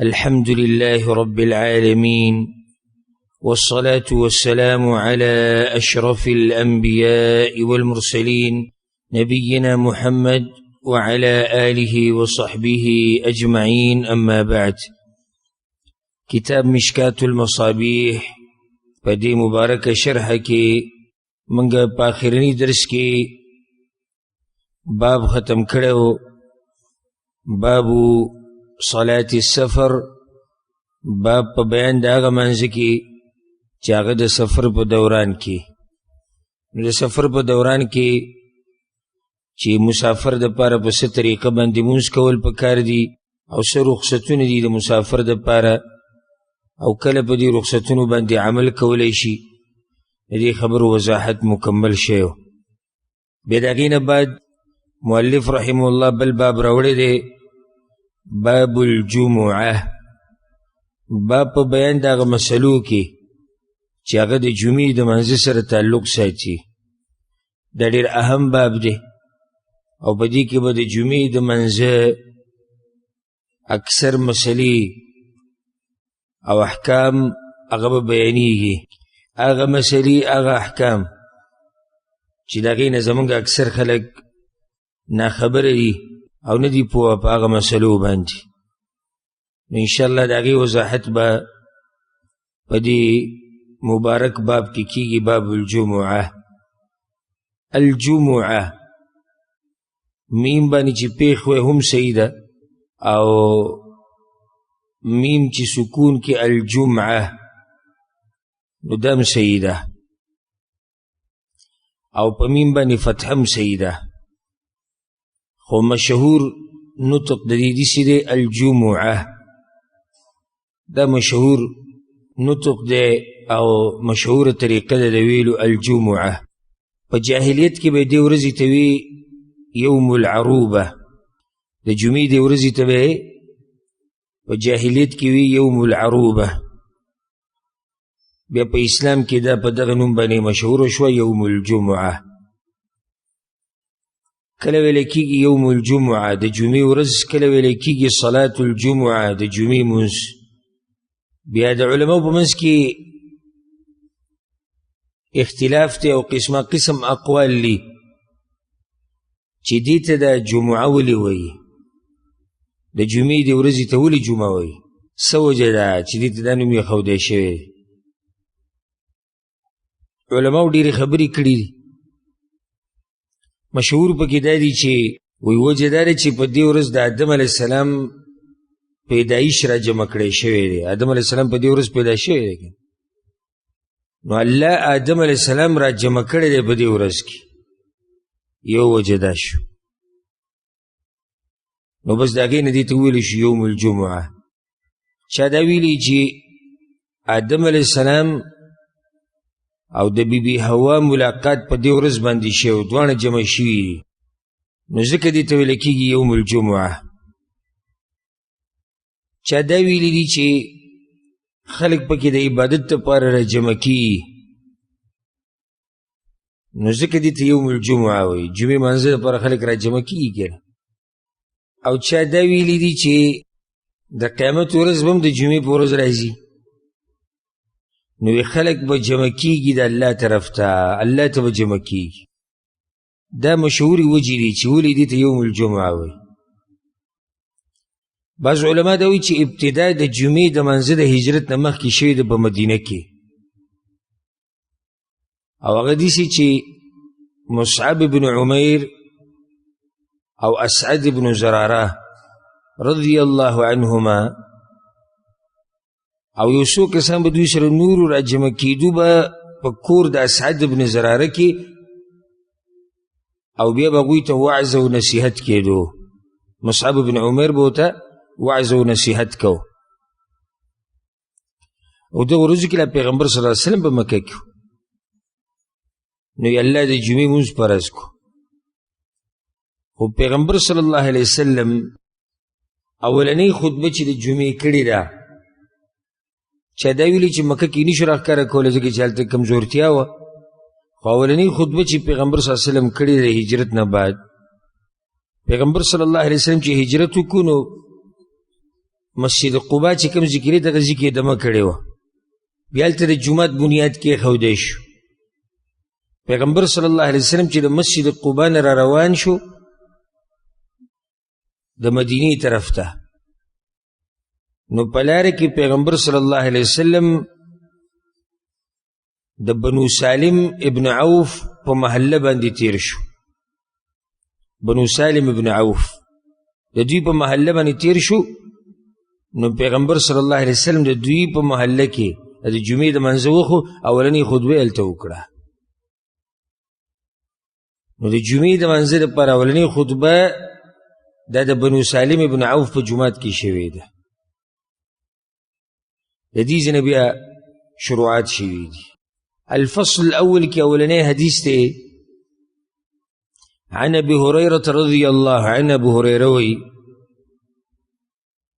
الحمد لله رب العالمين، والصلاة والسلام على أشرف الأنبياء والمرسلين نبينا محمد وعلى آله وصحبه أجمعين. أما بعد، كتاب مشكات المصابيح پدې مبارک شرح کې منګه په آخرني درس کې باب ختم کړو، بابو صلاة السفر، باب په بیان د هغه منځ کې چې هغه د سفر په دوران کې نو د سفر په دوران کې چې مسافر د پاره په څه طریقه باندې مونځ کول پکار دي او څه رخصتونه دي د مسافر د پاره او کله په دې رخصتونو باندې عمل کولی شي. د دې خبرو وضاحت مکمل شوی. بیا د هغې نه بعد مؤلف رحمه الله بل باب راوړی دی، باب الجمعه، باب په بیان د هغه مسلو کې چې هغه د جمعې د منځه سره تعلق ساتي. دا ډېر اهم باب دی او په دې کې به د جمعې د منځه اکثر مسلې او احکام هغه به بیانېږي، هغه مسلې هغه احکام چې د هغې نه زمونږ اکثر خلک ناخبره دي او نه دي پوه په هغه مسلو باندې. نو انشاءالله د هغې وضاحت به په دې مبارک باب کې کېږي. باب الجمعه. الجمعه میم باندې چې پیښ وی هم صحیح ده، او میم چې سکون کې الجمعه نو دا هم صحیح ده، او په میم باندې فتح هم صحیح ده، خو مشهور نطق د دې داسې دی الجمعه. دا مشهور نطق دی او مشهوره طریقه ده د ویلو الجمعه. په جاهلیت کې به دې ورځې ته وی یوم العروبه، د جمعې دې ورځې ته به په جاهلیت کې وی یوم العروبه. بیا په اسلام کې دا په دغه نوم باندې مشهوره شوه یوم الجمعه. کله ویل کېږي یوم الجمعه د جمعې ورځ، کله ویل کېږي صلاة الجمعه د جمعې مونځ. بیا د علماو په منځ کې اختلاف دی او قسمه قسم اقوال دي چې دې ته د جمعه ولې وایي، د جمعې د ورځې ته ولې جمعه وایي، څه وجه ده چې دې ته دا نوم ایښودی شوی. علماو ډېرې خبرې کړي دي، مشهور پکې دا دي چې وی وجه دا دی چې په دې ورځ د آدم علیه السلام پیدایش را جمع کړی شوی دی. آدم علیه السلام په دې ورځ پیدا شوی دی، نو الله آدم علیه السلام را جمع کړی دی په دې ورځ کې، یو وجه دا شو. نو بس د هغې نه دې ته وویلی شو یوم الجمعه. چا دا ویلي چې آدم علیه السلام او د بیبي حوا ملاقات په دې ورځ باندې شوی، دواړه جمع شوي دي، نو ځکه دې ته ویل کېږي یوم الجمعه. چا دا ویلي دي چې خلک پکې د عبادت لپاره را جمع کېږي، نو ځکه دې ته یوم الجمعه وایي، جمعې منځه لپاره خلک را جمع کېږي که. او چا دا ویلي دي چې د قیامت ورځ به هم د جمعې په ورځ راځي، نو خلک به جمع کېږي د الله طرف ته، الله ته به جمع کېږي. دا مشهورې وجې دي چې ولې دې ته یوم الجمعه وایي. بعض علما دا وایي چې ابتدا د جمعې د منځه د هجرت نه مخکې شوې ده په مدینه کې، او هغه داسې چې مصعب بن عمیر او اسعد بن زراره رضی الله عنهما او یو څو کسان به دوی سره نورو را جمع کېدو به په کور د اسعد بن زراره کې، او بیا به هغوی ته وعظ او نصیحت کېدو. مصعب بن عمیر به ورته وعظ او نصیحت کو. او دغه ورځو کې پیغمبر صلی الله علیه وسلم په مکه کې، نو یې الله د جمعې مونځ فرض کو. خو پیغمبر صلی الله علیه وسلم اولنۍ خطبه چې د جمعې کړې ده، چا دا ویلي چې مکه کې نشو راښکاره کولی ځکه چې هلته کمزورتیا وه، خو اولنۍ خطبه چې پیغمبر صلی الله علیه وسلم کړې ده هجرت نه بعد، پیغمبر صلی الله علیه وسلم چې هجرت وکړو نو مسجد قباء چې کوم ذکر دغه ذکر دمه کړی و بیا هلته د جومات بنیاد کېښودی شو. پیغمبر صلی الله علیه وسلم چې د مسجد قباء نه را روان شو د مدینې طرف ته، نو په لاره کې پیغمبر صلی الله علیه وسلم د بنو سالم ابن عوف په محله باندې تیر شو. بنو سالم ابن عوف د دوی په محله باندې تیر شو. نو پیغمبر صلی الله علیه وسلم د دوی په محله کې د جمعې د منځه وخو اولنۍ خطبه هلته وکړه. نو د جمعې د منځه دپاره اولنۍ خطبه دا د بنو سالم ابن عوف په جومات کې شوې ده. د دې ځینې بیا شروعات شوي دي. الفصل الاول کې اولنۍ حدیث دی عن ابي هريره رضي الله عنه. ابو هريره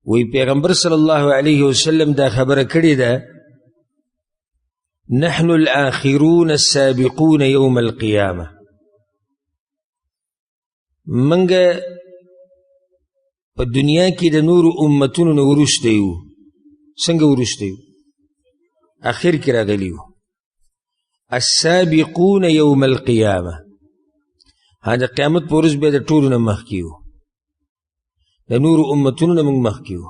وی پیغمبر صلی الله علیه وسلم دا خبره کړې ده نحن الاخرون السابقون يوم القيامه. منګه په دنیا کې د نور امتونو نه وروسته یو. څنګه وروسته یو؟ اخر کې راغلی یو. السابقون يوم القيامه، دا قیامت په ورځ بیا د ټولو نه مخکې یو، د نورو امتونو نه موږ مخکې یو.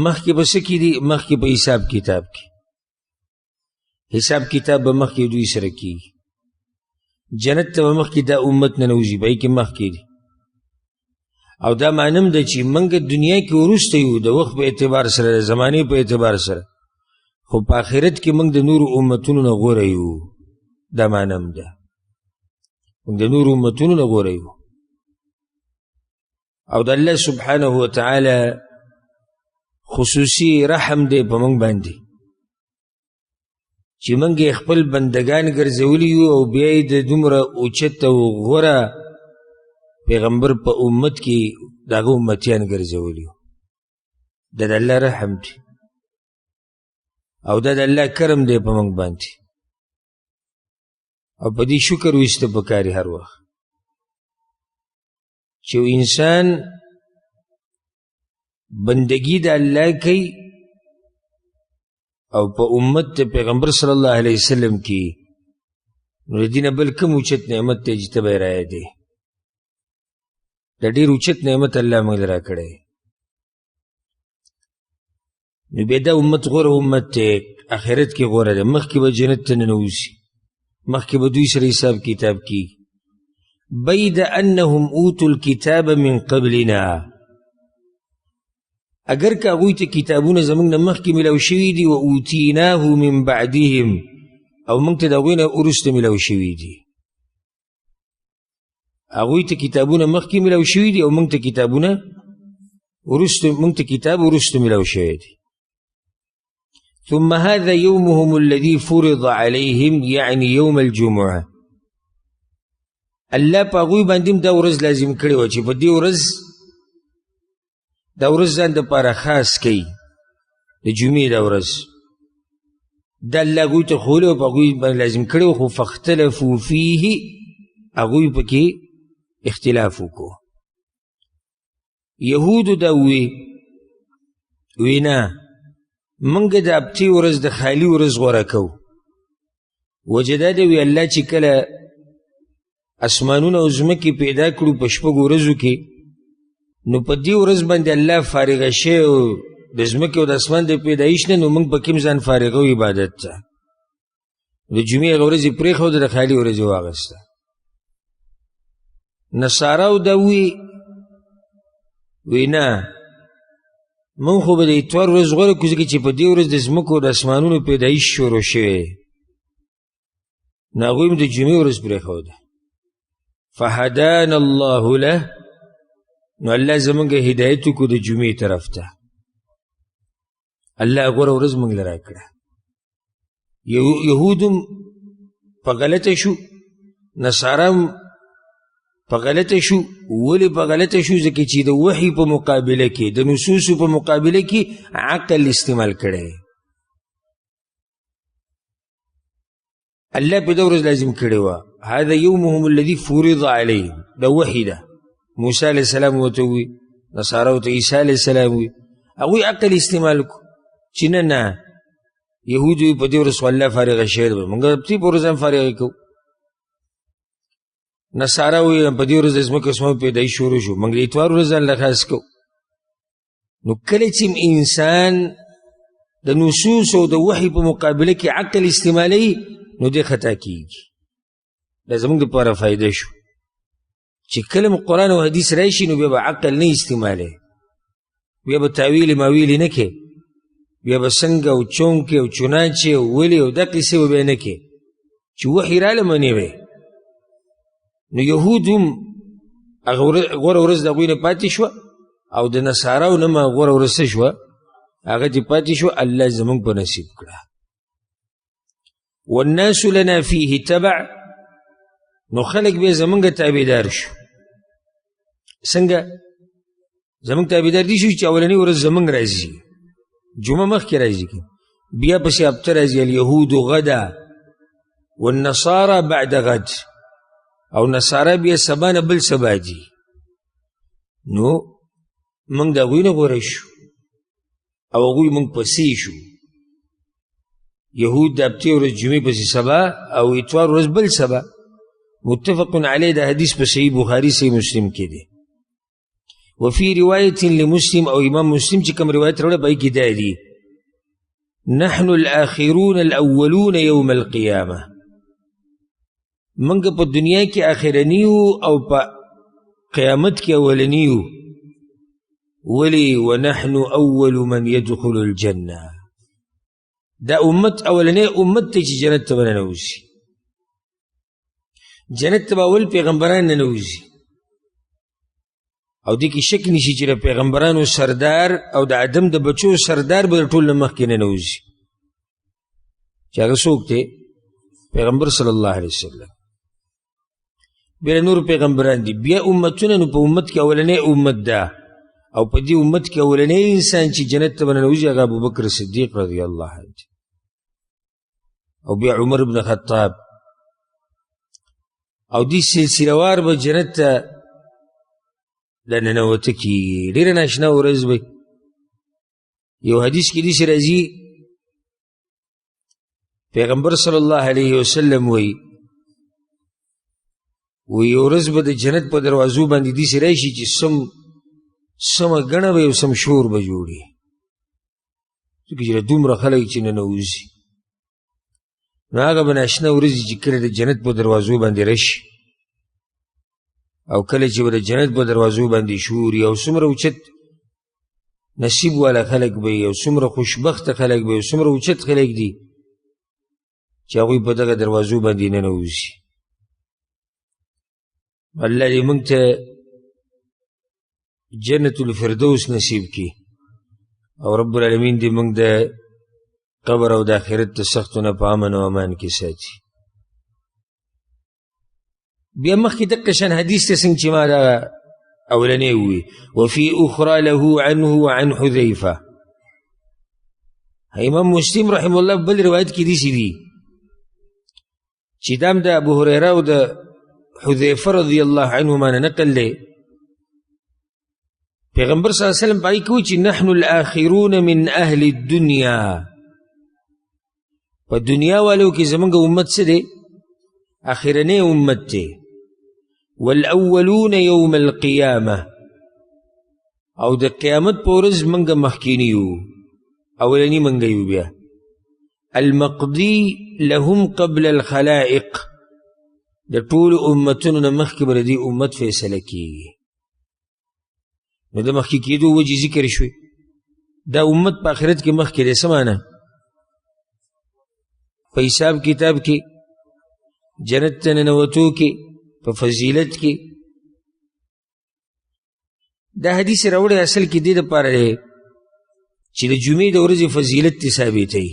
مخکې به څه کې دي؟ مخکې په حساب کتاب کې. حساب کتاب به مخکې دوی سره کېږي. جنت ته به مخکې دا امت نه نوځي، به یې کې مخکې دي. او دا معنی هم ده چې موږ دنیا کې وروسته یو د وخت په اعتبار سره، د زمانې په اعتبار سره، خو په آخرت کې موږ د نورو امتونو نه غوره یو. دا معنی هم ده موږ د نورو امتونو نه غوره یو. او د الله سبحانه وتعالی خصوصي رحم دی په موږ باندې چې موږ یې خپل بندګان ګرځولی یو او بیا یې د دومره اوچت او غوره پیغمبر په امت کې د هغه امتیان ګرځولی یو. دا د الله رحم دی او دا د الله کرم دی په موږ باندې. او په دې شکر ویسته پکاري هر وخت چې انسان بندگی د الله کوي او په امت د پیغمبر صلی الله علیه وسلم کې، نو د دې نه بل کوم اوچت نعمت دی چې ته به یې رایادې. د ډېر اوچت نعمت الله موږ له راکړی. نو بیا دا امت غوره امت دی، آخرت کې غوره دی. مخکې به جنت ته ننوځي، مخکې به دوی سره حساب کتاب کېږي. بید انهم اوتوا الكتاب من قبلنا، اگر که هغوی ته کتابونه زموږ نه مخکې میلاو شوي دي، و اوتیناه من بعدهم، او موږ ته د هغوی نه وروسته میلاو شوي دي. هغوی ته کتابونه مخکې میلاو شوي دي او موږ ته کتابونه وروسته، موږ ته کتاب وروسته میلاو شوی دی. ثم هذا يومهم الذي فرض عليهم، يعني يوم الجمعه. الله په هغوی باندې دا ورځ لازم کړې وه چې په دې ورځ دا ورځ ځان دپاره خاص کوي، د جمعې دا ورځ دا الله هغوی ته ښوولی و، په هغوی باندې لازم کړی و. خو فاختلفوا فیه، هغوی پکې اختلاف وکړو. یهودو دا وی نه، موږ د هفتې ورځ د خالي ورځ غوره کوو. وجه دا دی وی الله چې کله اسمانونه او ځمکې پیدا کړو په شپږو ورځو کې، نو په دې ورځ باندې الله فارغه شوی او د ځمکې او د اسمان د پیدایش نه، نو موږ په کوم ځان فارغه و عبادت ته. د جمعې هغه ورځ یې پرېښوده، د خالي ورځ یې واخیسته. نصاراو دا وی نه، موږ خو به د اتوار ورځ غوره کړو ځکه چې په دې ورځ د ځمکو او د اسمانونو پیدایش شروع شوی، نو هغوی هم د جمعې ورځ پرېښوده. فهدانا الله له، نو الله زمونږ هدایت وکړو د جمعې طرف ته. الله غوره ورځ موږ له راکړه. یهود هم په غلطه شو، نصارا هم په غلطه شو. ولې په غلطه شو؟ ځکه چې د وحي په مقابله کې، د نصوصو په مقابله کې عقل استعمال کړی. الله په دې ورځ لازم کړی وه. هذا يومهم الذي فرض عليهم، دا وحي ده. موسی علیه السلام ورته ووی نصاراو ته عیسی علیه السلام وي هغوی عقل استعمال کو چې نه یهودو په دې ورځ خو الله فارغه شوی دی موږ په دې ورځ هم فارغه کوو نصارا وي په دې ورځ د ځمکې اسمان پیدایش شروع شو موږ د اتوار ورځ الله خاص کوو نو کله چې انسان د نصوص او د وحي په مقابله کې عقل استعمالوي نو دې خطا کیږي دا زموږ دپاره فایده شو چې کله قرآن او حدیث راشي نو بیا به عقل نه استعمالوي بیا به تاویل ماویل نه کوي بیا به څنګه او چونکې او چنانچې او ولې او دا قصې به بیا نه کوي چې وحي راله منې وی نو یهود هم هغه غوره ورځ د هغوی نه پاتې شوه او د نصاراو نه ما غوره ورځ څه شوه هغه چې پاتې شوه الله زموږ په نصیب کړه والناس لنا فيه تبع نو خلق بیا زمونږ تابعدار شو څنګه زمونږ تابعدار دي شو چې اولنی ورځ زمونږ راځي جمعه مخکې راځي بیا پسې هفته راځي اليهود غدا والنصارى بعد غد او نصارا بیا سبا نه بل سبا دي نو موږ د هغوی نه غوره شو او هغوی موږ پسې شو یهود د هفتې ورځ جمعې پسې سبا او اتوار ورځ بل سبا متفق علیه دا حدیث په صحیح بخاري صحیح مسلم کې دی وفي روایت لمسلم او امام مسلم چې کوم روایت راوړه پای کې دا دی نحن الاخرون الاولون یوم القیامه منګ په دنیا کې آخرنیو او په قیامت کې اولنیو ولی ونحن اول من يدخل الجنه دا امت اولنی امت ته چې جنت ته ننوځي جنت ته به اول پیغمبران ننوځي او دې کې شک نشي چې د پیغمبرانو سردار او د آدم د بچو سردار به د ټول نه مخکې ننوځي چې هغه څوک دی پیغمبر صلی الله علیه وسلم بیا نور پیغمبران دي بیا امتونه نو په امت کې اولنی امت ده او په دې امت کې اولنی انسان چې جنت ته به ننوځي هغه ابوبکر صدیق رضی الله عنه او بیا عمر بن خطاب او دې سلسله وار به جنت ته دننوته کېږي ډېره ناشنا ورځ به یو حدیث کې داسې راځي پیغمبر صلی الله علیه وسلم وایي یو ورځ به د جنت په دروازو باندې داسې راشي چې سمه ګڼه به یو سم شور به جوړي ځکه چې دومره خلک چې ننوځي نو هغه به ناشنا ورځې چې کله د جنت په دروازو باندې راشي او کله چې به د جنت په دروازو باندې شور یو څومره اوچت نصیب والا خلک به یو څومره خوشبخته خلک به یو څومره اوچت خلک دي چې هغوی په دغه دروازو باندې ننوځي الله دې موږ ته جنت الفردوس نصیب کی او رب العالمین دې موږ د قبر او د آخرت د سختو نه په امن او امان کې ساتي بیا مخکې دقه شان حدیث ته څنګه چې ما دا اولنی ووي وفي اخرى له عنه وعن حذیفه امام مسلم رحم الله بل روایت کې داسې دي چې دا هم د ابو هریره او د حذیفه رضی الله عنهما نه نقل دی پیغمبر صلی الله علیه وسلم پای کوي چې نحن الاخرون من اهل الدنيا په دنیا والو کې زمونږ امت څه دی اخرنی امت دی والاولون یوم القیامه او د قیامت په ورځ موږ مخکینی یو اولنی موږ یو بیا المقضی لهم قبل الخلائق د ټول امتونو نه مخکې به د دې امت فیصله کیږي نو د مخکې کېدو وجې ذکر شوی دا امت په آخرت کې مخکې دی څه معنی په حساب کتاب کې جنت ته ننوتو کې په فضیلت کې دا حدیث راوړی اصل کې دې دپاره دی چې د جمعې د ورځې فضیلت ته ثابتوي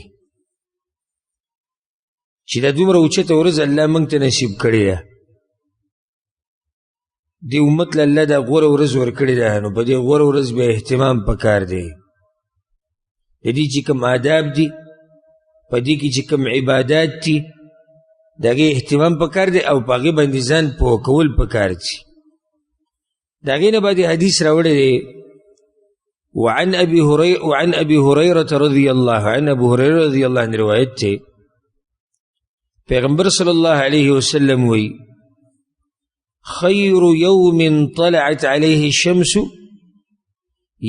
چې دا دومره اوچته ورځ الله موږ ته نصیب کړې ده دې امت له الله دا غوره ورځ ورکړې ده نو په دې غوره ورځ بیا اهتمام پکار دی د دې چې کوم آداب دي په دې کې چې کوم عبادات دي د هغې اهتمام پکار دی او په هغې باندې ځان پوه کول پکار دي د هغې نه بعد حدیث راوړی دی وعن ابي هريرة رضی اللہ عنہ، ابو ہریرہ رضی اللہ عنہ روایت تے پیغمبر صلی اللہ علیہ وسلم وی خیر یوم طلعت علیہ الشمس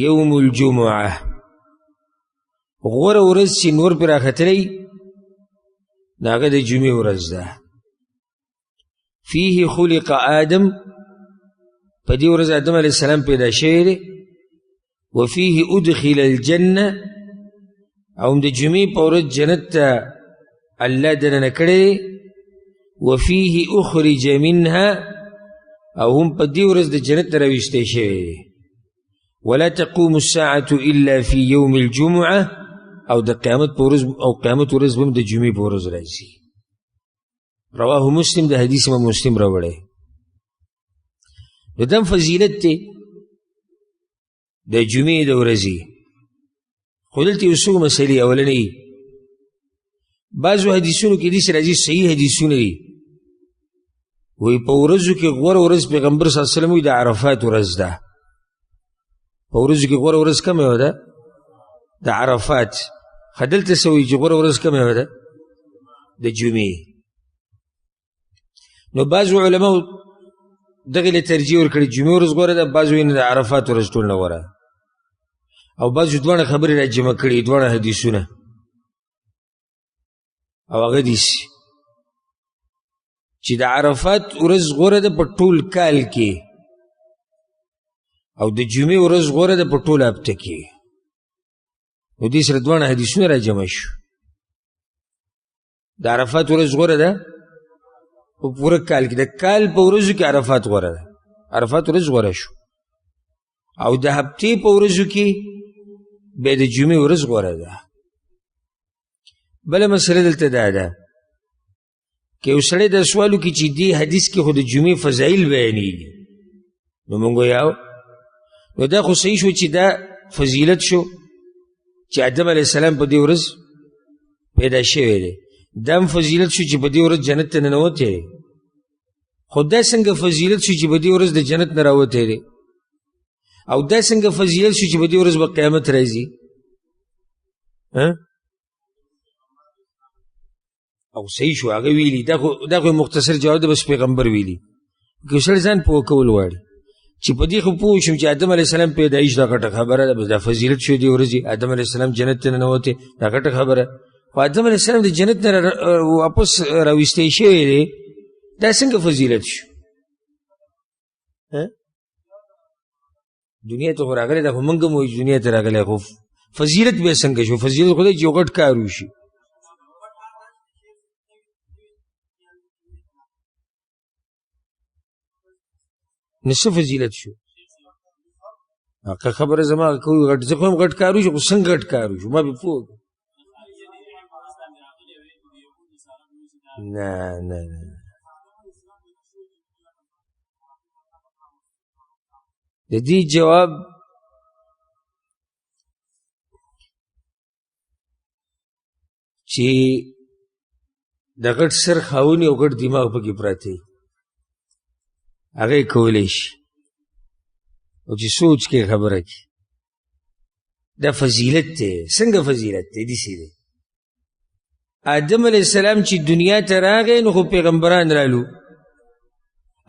یوم الجمعہ، غور ورځ چې نور پر راختلی ناغه د جمعې ورځ ده. فيه خلق آدم، په دې ورځ آدم علیه السلام پیدا شوی دی. وفيه ادخل الجنه، او د جمعې په ورځ جنت ته الله دننه کړی. وفيه اخرج منها، او هم په دې ورځ د جنت ته راویستی شوی دی. ولا تقوم الساعة الا في يوم الجمعه، او د قیامت په ورځ، او قیامت ورځ هم د جمعې په ورځ راځي. رواه مسلم، د حدیث امام مسلم راوړی. د دم فضیلت دی د جمعې د ورځې. خو دلته یو څو مسلې. اولنۍ، بعضو حدیثونو کې داسې راځي، صحیح حدیثونه دي، وایي په ورځو کې غوره ورځ پیغمبر صلی الله علیه وسلم وایي د عرفات ورځ ده. په ورځو کې غوره ورځ کومه ده؟ د عرفات. خو دلته څه وایي چې غوره ورځ کومه ده؟ د جمعې. نو بعضو علماو دغې له ترجیح ورکړي جمعې ورځ غوره ده، بعضو وایي د عرفات ورځ ټول نه غوره، او بعضو دواړه خبرې را جمع کړي، دواړه حدیثونه. او هغه داسې چې د عرفات ورځ غوره ده په ټول کال کې، او د جمعې ورځ غوره ده په ټول هفته کې. نو دې سره دواړه حدیثونه را جمع شو. د عرفات ورځ غوره ده په پوره کال کې، د کال په ورځو کې عرفات غوره ده، عرفات ورځ غوره شو. او د هفتې په ورځو کې بیا د جمعې ورځ غوره ده. بله مسله دلته دا ده، که یو سړی دا سوال وکړي چې دې حدیث کې خو د جمعې فضایل بیانېږي، نو موږ وایو نو دا خو صحیح شو چې دا فضیلت شو چې آدم علیه السلام په دې ورځ پیدا شوی دی. دا هم فضیلت شو چې په دې ورځ جنت ته ننوتی دی. خو دا څنګه فضیلت شو چې په دې ورځ د جنت نه راوتی دی؟ او دا څنګه فضیلت شو چې په دې ورځ به قیامت راځي؟ او صحیح شو، هغه ویلي. دا خو مختصر جواب ده، بس پیغمبر ویلي. که سړی ځان پوه کول غواړي چې په دې خو پوه شم چې آدم علیه السلام پیدایش دا غټه خبره ده، بس دا فضیلت شو دې ورځې آدم علیه السلام جنت ته ننوتی، دا غټه خبره. خو آدم علیه السلام د جنت نه واپس راویستی شوی دی، دا څنګه فضیلت شو؟ دنیا ته خو راغلی دا، خو موږ هم وایو دنیا ته راغلی، خو فضیلت بیا څنګه شو؟ فضیلت خو دی چې یو غټ کار وشي. نو څه فضیلت شو؟ که خبره زما کوي غټ، زه خو هم غټ کار وشو، خو څنګه غټ کار وشو؟ ما به پوه. نه نه نه، د دې جواب چې د غټ سر خاوني او غټ دماغ پکې پراته وي، هغه کولی شي، او چې سوچ کې خبره کې دا فضیلت دی. څنګه فضیلت دی؟ داسې دی، آدم علیه السلام چې دنیا ته راغی نو خو پیغمبران رالو.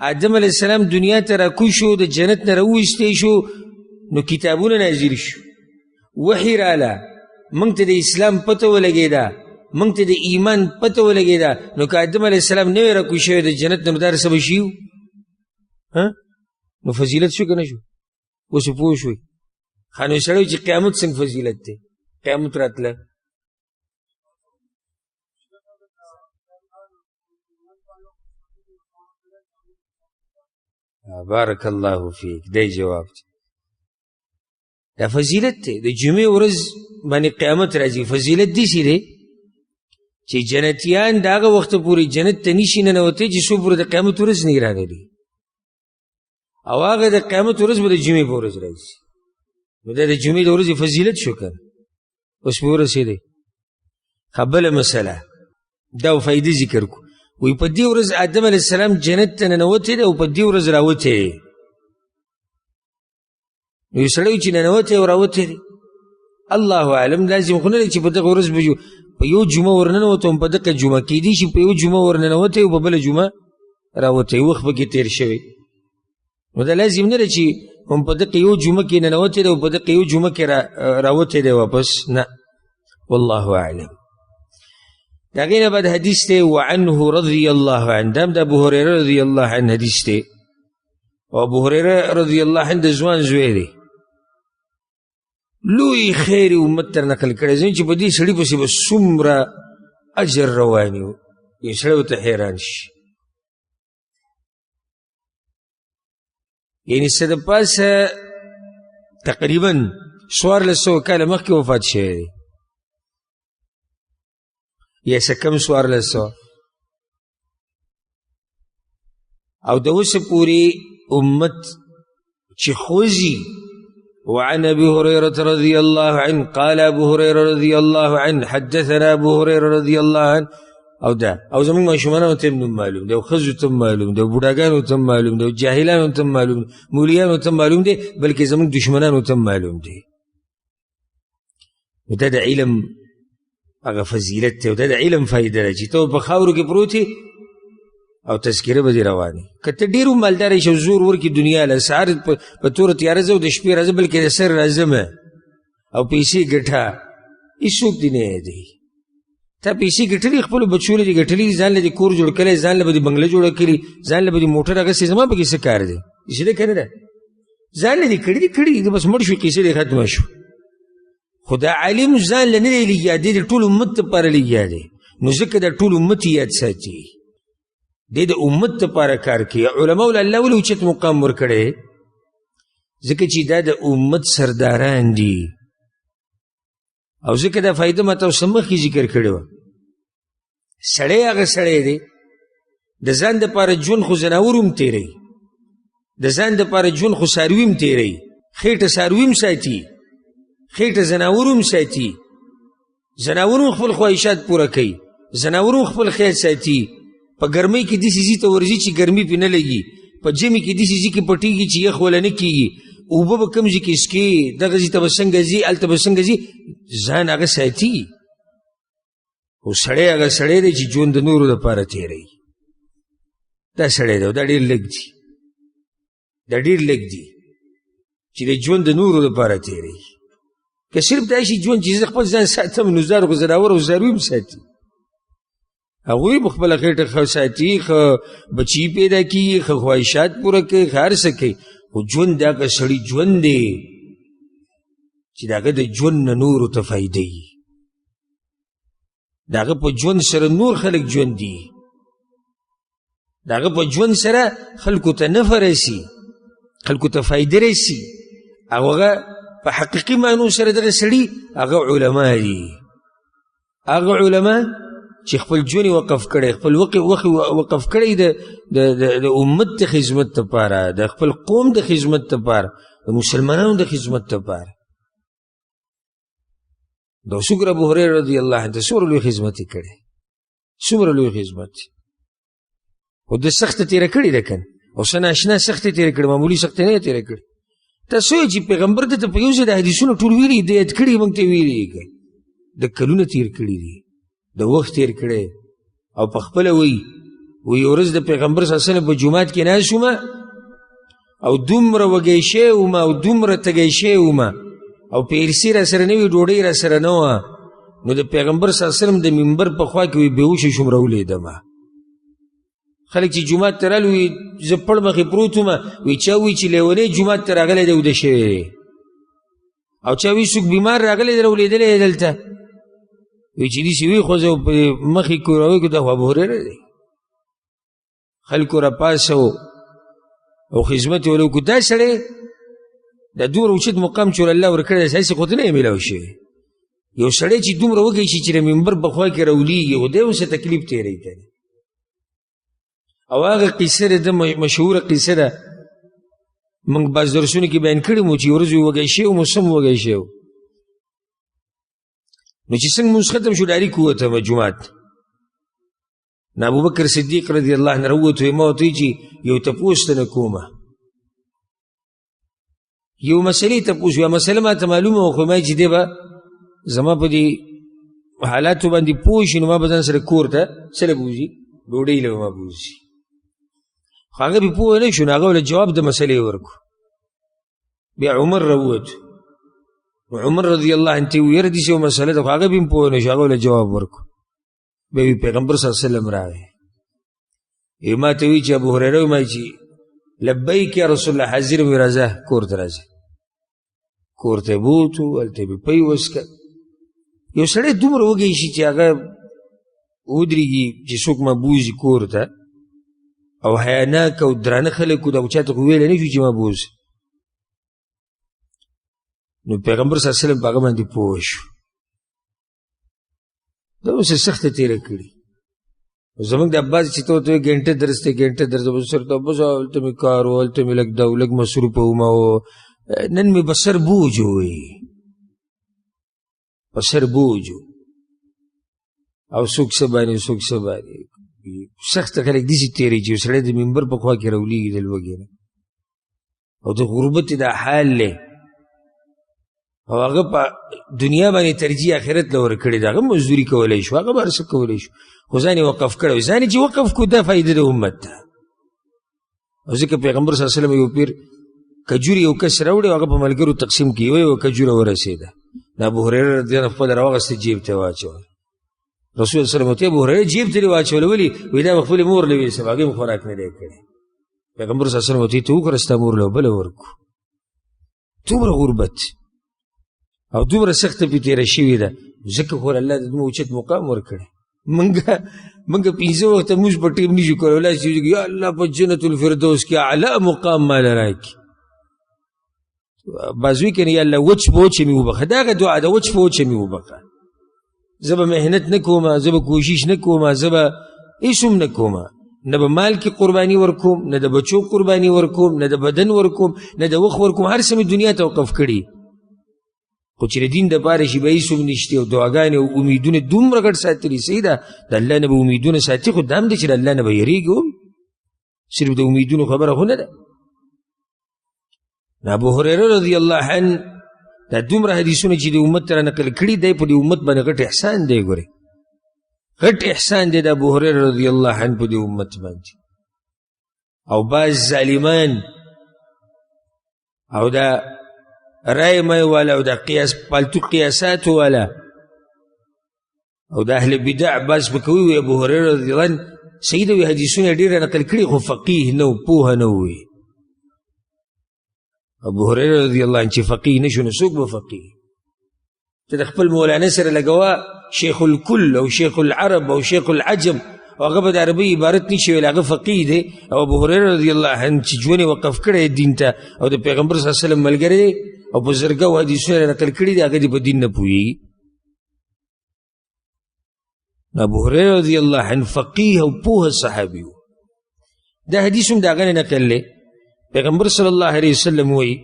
آدم علیه السلام دنیا ته راکوز شو، د جنت نه راویستی شو، نو کتابونه نازل شو، وحی راله، موږ ته د اسلام پته ولګېده، موږ ته د ایمان پته ولګېده. نو که آدم علیه السلام نه وی راکوز شوی د جنت نه، نو دا څه به شي؟ نو فضیلت شو که نه شو؟ اوس پوه شوئ؟ ښه نو سړی چې قیامت څنګه فضیلت دی؟ قیامت راتله بارک الله فیک، دی جواب دی. دا فضیلت دی، د جمعې ورځ باندې قیامت راځي. فضیلت داسې دی چې جنتیان د هغه وخته پورې جنت ته نشي ننوتی چې څو پورې د قیامت ورځ نه رانغلي، او هغه د قیامت ورځ به د جمعې په ورځ راځي. نو دا د جمعې د ورځې فضیلت شو که اوس پې ورسېدی. ښه بله مسله دا فایدې ذکر کړو. وی په دې ورځ آدم علیه السلام جنت ته ننوتی دی او په دې ورځ راوتی دی. نو یو سړی چې ننوتی او راوتی دی الله اعلم لازم خو نه دی چې په دغه ورځ به په یو جمعه ورننوتی هم په دغه جمعه کیدی شي په یو جمعه ورننوتی او په بله جمعه راوتی وخت پکې تېر شوی نو دا لازم نه دی چې هم په دغه یو جمعه کې ننوتی دی او په دغه یو جمعه کې راوتی دی واپس نه والله اعلم د هغې نه بعد حدیث دی وعنه رضی الله عنه دا هم د ابو هریره رضی الله عنه حدیث دی او ابو هریره رضی الله عنه د ځوان زوی دی لوی خیر امت تر نقل کړی ځین چې په دې سړي پسې به څومره اجر روان وي یو سړی ورته حیران شي یعنې څه د پاسه تقریبا 1400 کاله مخکې وفات شوی دی یا څه کم 1400 او د اوسه پورې امت چې خوځي وعن ابي هريره رضي الله عنه قال ابو هريره رضي الله عنه حدثنا ابو هريره رضي الله عنه او دا او زمون ماشومانو ته معلوم دی او خزو ته معلوم دی او بوډاګانو ته معلوم دی او جاهلانو ته معلوم دی مولیانو ته معلوم دی بلکې زمون دشمنانو ته معلوم دی دا د علم هغه فضیلت دی او دا د علم فایده ده چې ته په خاورو کې پروت او تذکره به دې رواني که ته ډېر مالدار یې او زور ورکړي دنیا له سهار په توره تیاره ځه او د شپې راځه بلکې د سر راځمه او پیسې ګټه هېڅوک دې نه یادوي تا پیسې ګټلي خپلو بچو له دې ګټلي ځان له دې کور جوړ کړی ځان له به دې بنګله جوړه کړي ځان له به دې موټر اخیستی زما پکې څه کار دی چې ده که نه ده ځان له دې کړي دي کړي دي بس مړ شو قیسې دې ختمه شو خو دا عالم ځان له نه دی لګیا دی د ټول امت دپاره لګیا دی نو ځکه دا ټول امت یاد ساتي دی د امت دپاره کار کوي علماو له الله ولې اوچت مقام ورکړی ځکه چې دا د امت سرداران دي او ځکه دا فایده ما تاسو مخکې ذکر کړې وه سړی هغه سړی دی د ځان دپاره ژوند خو ځناور هم تېروي د ځان دپاره ژوند خو څاروي هم تېروي خېټه څاروي هم ساتي خېټه ځناور هم ساتي ځناور هم خپل خواهشات پوره کوي ځناور هم خپل خیر ساتي په ګرمۍ کې داسې ځي ته ورځي چې ګرمي پې نه لګي په ژمي کې داسې ځي کې پټېږي چې یخ وله نه کېږي اوبه به کوم ځي کې څکې دغه ځي ته به څنګه ځي هلته به څنګه ځي ځان هغه ساتي خو سړی هغه سړی دی چې ژوند د نورو دپاره تېروي دا سړی دی او دا ډېر لږ دي دا ډېر لږ دي چې د ژوند د نورو دپاره تېروي که صرف دا شي ژوند چې زه خپل ځان ساتم نو زار خو زناور او څاروي هم ساتي هغوی به خپله خېټه ښه ساتي ښه بچي پیدا کېږي ښه خواهشات پوره کوي ښه هر څه کوي خو ژوند د هغه سړي ژوند دی چې د هغه د ژوند نه نورو ته فایده وي د هغه په ژوند سره نور خلک ژوند دي د هغه په ژوند سره خلکو ته نفع رسي خلکو ته فایده رسي او هغه په حقیقي معنو سره دغه سړي هغه علما دي هغه علما چې خپل ژوند وقف کړی خپل وخت وقف کړی د امت د خدمت دپاره د خپل قوم د خدمت دپاره د مسلمانانو د خدمت دپاره دا څومره ابو هریره رضی الله عنه څومره لوی خدمت یې کړی څومره لوی خدمت خو د سخته تېره کړې ده که او څه ناشنا سختې تېره کړې معمولي سختې نه یې تېره کړې تاسو وایئ چې پیغمبر دته په یو ځای د حدیثونه ټول ویلي د یاد کړي موږ ته ویلي که د کلونه تېر کړي دي د وخت تېر کړی او په خپله وایي یو ورځ د پیغمبر صلی الله علیه وسلم په جومات کې ناست ومه او دومره وږی شوی ومه او دومره تږی شوی ومه او پیرسي را سره نه وي ډوډۍ را سره نه وه نو د پیغمبر صلی الله علیه وسلم د منبر په خوا کې وي بېهوشه شوم راولیدمه خلک چې جومات ته رالو وي زه پړ مخې پروت ومه وی چا وایي چې لیونی جومات ته راغلی دی اوده شوی دی او چا وایي څوک بیمار راغلی دی راولیدلی دی دلته وی چې داسې وي خو زه په مخې کوروي کړو دا خو ابو هریره دی خلکو راپاڅه او خدمت یې ولې وکړو دا سړی دا دومره اوچت مقام چې الله ورکړی دی هسې خو ته نه یې میلاو شوی یو سړی چې دومره وږی شي چې د منبر په خوا کې راولیږي خو دی هم څه تکلیف تېروي که او هغه قصه ده مشهوره قصه ده موږ بعض درسونو کې بیان کړي مو چې یو ورځ وږی شوی وم اوس هم وږی شوی نو چې څنګه مونځ ختم شو ډایرېک ووتم جومات نو ابوبکر صدیق رضی الله عنه راووت ما ورته وایي چې یو تپوس ته نه کومه یو مسئلې تپوس یو مسله ما ته معلومه وه خو ما چې دی به زما په دې حالاتو باندې پوه شي نو ما به ځان سره کور ته سره بوځي ډوډۍ له به ما بوځي خو هغه بې پوه نه شو نو هغه له جواب د مسلې ورکړو بیا عمر راووتو عمر رضی الله عنه ته ویره داسې یو مسله ده خو هغه بې هم پوه نه شو هغه له جواب ورکړو بیا پیغمبر صلی الله علیه وسلم راغی ما ته وی چې ابو هریره وایي چې لبیک یا رسول الله حاضر مې راځه کور ته راځه کور ته بوتو هلته مې پی وسکه یو سړی دومره وږی شي چې هغه ودرېږي چې څوک ما بوځي کور ته او حیاناک او درانه خلک و دغه چاته خو ویلی نه شو چې ما بوځي نو پیغمبر صلی الله علیه وسلم په هغه باندې پوه شو دا اوس یې سخته تېره کړي زمونږ د عباس چې ته ورته وایي ګنټه درس دی ګنټه درس دی بس ورته بس هلته مې کار و هلته مې لږ دا و لږ مصروفه ومه و نن مې بسر بوج ووایي بسر بوج او څوک څه باندې څوک څه باندې سخته خلک داسې تېرې چې یو سړی د منبر په خوا کې راولېږي د لوږې نه او د غربت دا حال دی او هغه په دنیا باندې ترجیح آخرت له ورکړې ده هغه مزدوري کولی شو هغه به هر څه کولی شو خو ځان یې وقف کړی ځان یې چې وقف کړو دا فایده د امت ده او ځکه پیغمبر صلی الله علیه وسلم یو پیر کجوري یو کس راوړی هغه په ملګرو تقسیم کړي یوه کجوره ورسېده د ابو هریره رضی الله عنه خپله راواغسته جیب ته واچوله رسول الله صلی الله علیه وسلم ابو هریره جیب ته یې واچوله ولې وایي دا به خپلې مور له ویسم هغې م خوراک نه دی کړی پیغمبر صلی الله علیه وسلم ورته ته وکړه ستا مور له بله ورکړو دومره غربت او دومره سخته پې تېره شوې ده ځکه خو الله د دومره اوچت مقام ورکړی منګه پنځه وخته موږ په ټیم نشو کولی چې یا الله په جنت الفردوس کې اعلی مقام ماله راکړي بعض وایي که نه یا الله وچ په وچه مې وبخه دا هغه دعا ده وچ په وچه مې وبخه زه به محنت نه کومه زه به کوشش نه کومه زه به هېڅ هم نه کومه نه به مال کې قرباني ورکوم نه د بچو قرباني ورکوم نه د بدن ورکوم نه د وخت ورکوم هر څه مې دنیا ته وقف کړي خو چې د دین دپاره شي به هېڅ هم نشته او دعاګانې او امیدونه دومره ګډ ساتلي صحیح ده د الله نه به امیدونه ساتي خو دا هم دی چې د الله نه به یېرېږي هم صرف د امیدونو خبره خو نه ده ابو هریره رضی الله عنه دا دومره حدیثونه چې د امت ته را نقل کړي دی په دې امت باندې غټ احسان دی ګورې غټ احسان دی د ابو هریره رضی الله عنه په دې امت باندې او بعض ظالمان او دا رای مای والا او دا قیاس پالتو قیاسات والا او دا اهل بدع باز بکوي وي ابو هريره رضی الله عنه سید وی حدیثونه ډیر نقل کړي خو فقيه نو پوه نه وي ابو هريره رضی الله عنه چې فقيه نشو نو څوک به فقيه ته د خپل مولانا سره لګوا شیخ الکل او شیخ العرب او شیخ العجم او هغه به د عربي عبارت نشي ویل هغه فقيه دی او ابو هريره رضی الله عنه چې ژوند وقف کړی دین ته او د پیغمبر صلی الله علیه وسلم ملګری او بزرګه او حدیثونه نقل کړي دي هغه دې په دین نه پوهېږي ابو هريره رضی الله عنه فقيه او پوه صحابي و دا حدیث هم د هغه نه نقل دی پیغمبر صلی الله علیه وسلم وایي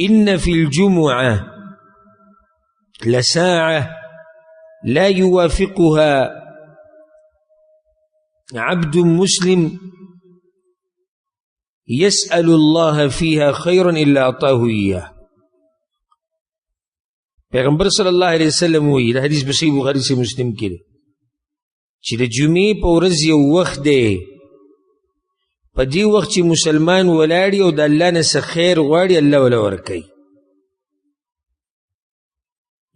ان فی الجمعه لساعه لا يوافقها عبد مسلم يسأل الله فيها خيرا إلا أعطاه إياه پیغمبر صلی الله علیه وسلم وی دا حدیث په صحیح بخاری سے مسلم کې دی چې د جمعې په ورځ یو وخت دی په دې وخت چې مسلمان ولاړي او د الله نه څه خیر غواړي الله وله ورکوي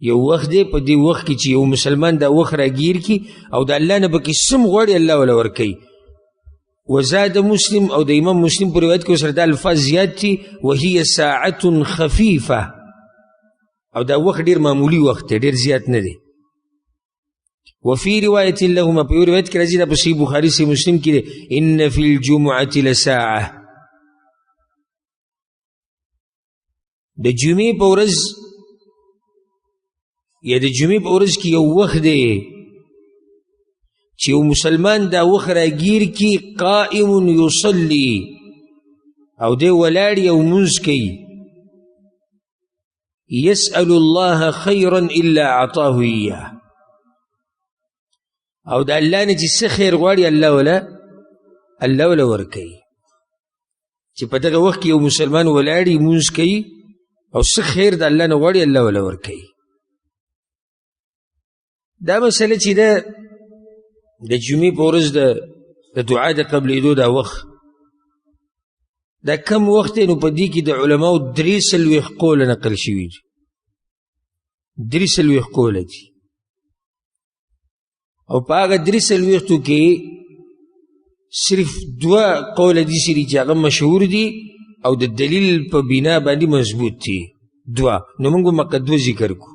یو وخت دی په دې وخت کې چې یو مسلمان دا وخت راګیر کي او د الله نه به کې څه غواړي الله وله ورکوي وزاد مسلم او د امام مسلم په روایت کې سره د الفاظ زیات دي وهي ساعة خفیفه او دا وخت ډیر معمولی وخت دی ډیر زیات نه دی وفي روایت لهما په روایت کې راځي د صحیح بخاری سے مسلم کې دی ان فی الجمعه لساعه د جمعې په ورځ یا د جمعې په ورځ کې یو وخت دی چې یو مسلمان دا وخت راګیر کی قائم یصلی او دی ولاړ یو مونځ کوي یسأل الله خیرا الا اعطاه ایاه او د الله نه چې څه خیر غواړي الله وله ورکوي چې په دغه وخت کې یو مسلمان ولاړي مونځ کوي او څه خیر د الله نه غواړي الله وله ورکوي. دا مسله چې ده د جمعې په ورځ د دعا د قبلېدو دا وخت دا کم وخت دی نو په دې کې د علماو 43 قوله نقل شوي دي. 43 قوله دي او په هغه 43 کې صرف 2 قوله دي چې هغه مشهور دي او د دلیل په بنا باندې مضبوط دي. 2 نو موږ مکه 2 ذکر کو.